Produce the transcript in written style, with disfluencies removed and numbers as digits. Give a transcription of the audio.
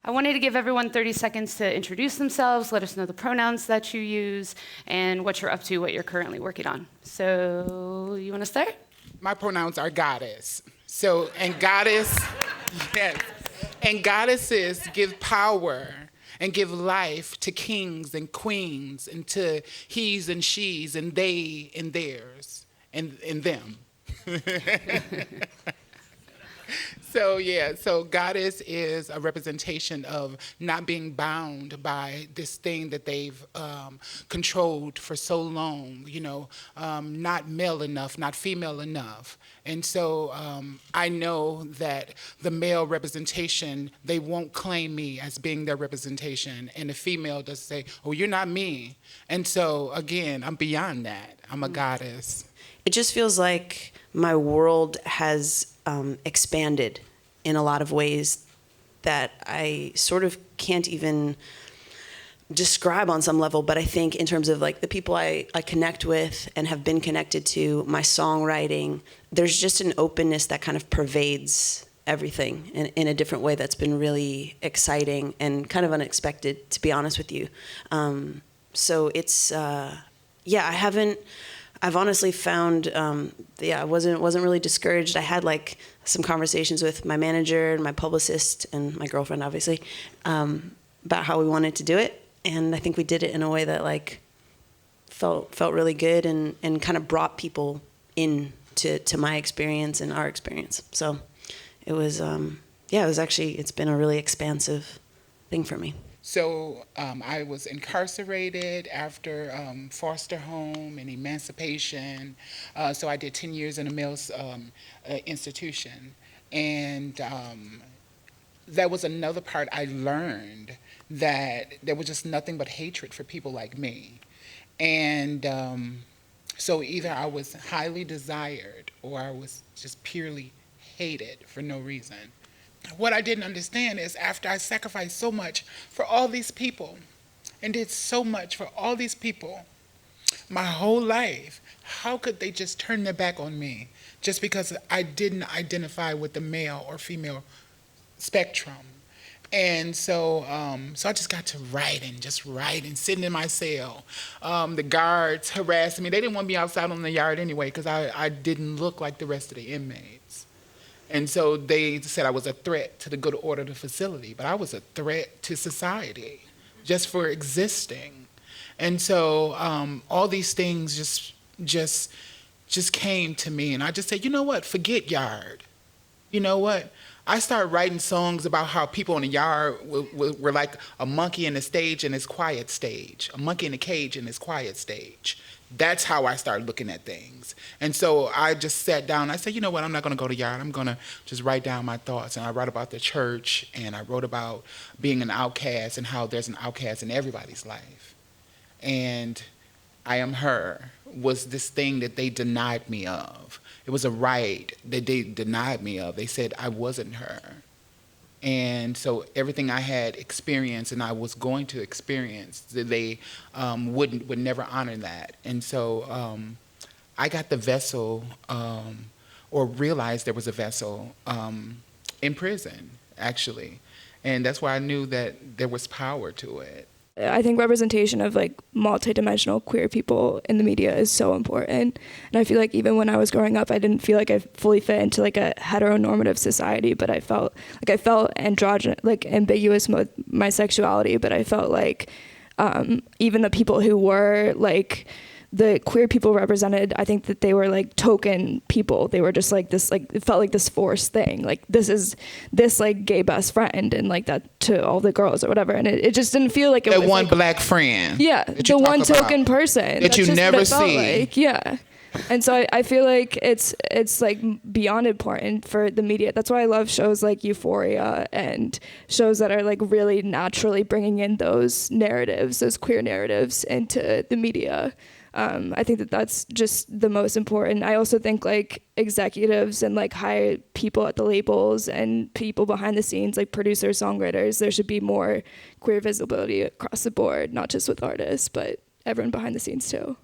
I wanted to give everyone 30 seconds to introduce themselves, let us know the pronouns that you use, and what you're up to, what you're currently working on. So, you want to start? My pronouns are goddess. So, and goddess, yes. And goddesses give power and give life to kings and queens and to he's and she's and they and theirs and them. So goddess is a representation of not being bound by this thing that they've controlled for so long, not male enough, not female enough. And so I know that the male representation, they won't claim me as being their representation. And the female does say, oh, you're not me. And so, again, I'm beyond that. I'm a goddess. It just feels like my world has expanded in a lot of ways that I sort of can't even describe on some level, but I think in terms of like the people I connect with and have been connected to, my songwriting, there's just an openness that kind of pervades everything in a different way that's been really exciting and kind of unexpected, to be honest with you. So it's, I've honestly found, I wasn't really discouraged. I had like some conversations with my manager and my publicist and my girlfriend, obviously, about how we wanted to do it. And I think we did it in a way that like felt really good and kind of brought people in to my experience and our experience. So it was, it's been a really expansive thing for me. So I was incarcerated after foster home and emancipation. So I did 10 years in a male's institution. And that was another part I learned, that there was just nothing but hatred for people like me. And so either I was highly desired or I was just purely hated for no reason. What I didn't understand is after I sacrificed so much for all these people and did so much for all these people my whole life, how could they just turn their back on me just because I didn't identify with the male or female spectrum? And so I just got to writing, sitting in my cell. The guards harassed me. They didn't want me outside on the yard anyway because I didn't look like the rest of the inmates. And so they said I was a threat to the good order of the facility, but I was a threat to society just for existing. And so all these things just came to me, and I just said, you know what, forget yard. You know what? I started writing songs about how people in the yard were like a monkey in a stage in its quiet stage, a monkey in a cage in its quiet stage. That's how I started looking at things. And so I just sat down. I said, you know what, I'm not going to go to yard. I'm going to just write down my thoughts. And I wrote about the church, and I wrote about being an outcast and how there's an outcast in everybody's life. And I am her was this thing that they denied me of. It was a right that they denied me of. They said I wasn't her. And so everything I had experienced and I was going to experience, they would never honor that. And so I got the vessel, or realized there was a vessel in prison, actually. And that's why I knew that there was power to it. I think representation of like multidimensional queer people in the media is so important. And I feel like even when I was growing up, I didn't feel like I fully fit into like a heteronormative society, but I felt androgynous, like ambiguous with my sexuality, but I felt like even the people who were like the queer people represented, I think that they were like token people. They were just like this, like it felt like this forced thing. Like this is this like gay best friend and like that to all the girls or whatever. And it just didn't feel like it that was one like, black friend. Yeah, the one token person that you never see. Like, yeah. And so I feel like it's like beyond important for the media. That's why I love shows like Euphoria and shows that are like really naturally bringing in those narratives, those queer narratives into the media. I think that that's just the most important. I also think like executives and like high people at the labels and people behind the scenes, like producers, songwriters, there should be more queer visibility across the board, not just with artists, but everyone behind the scenes too.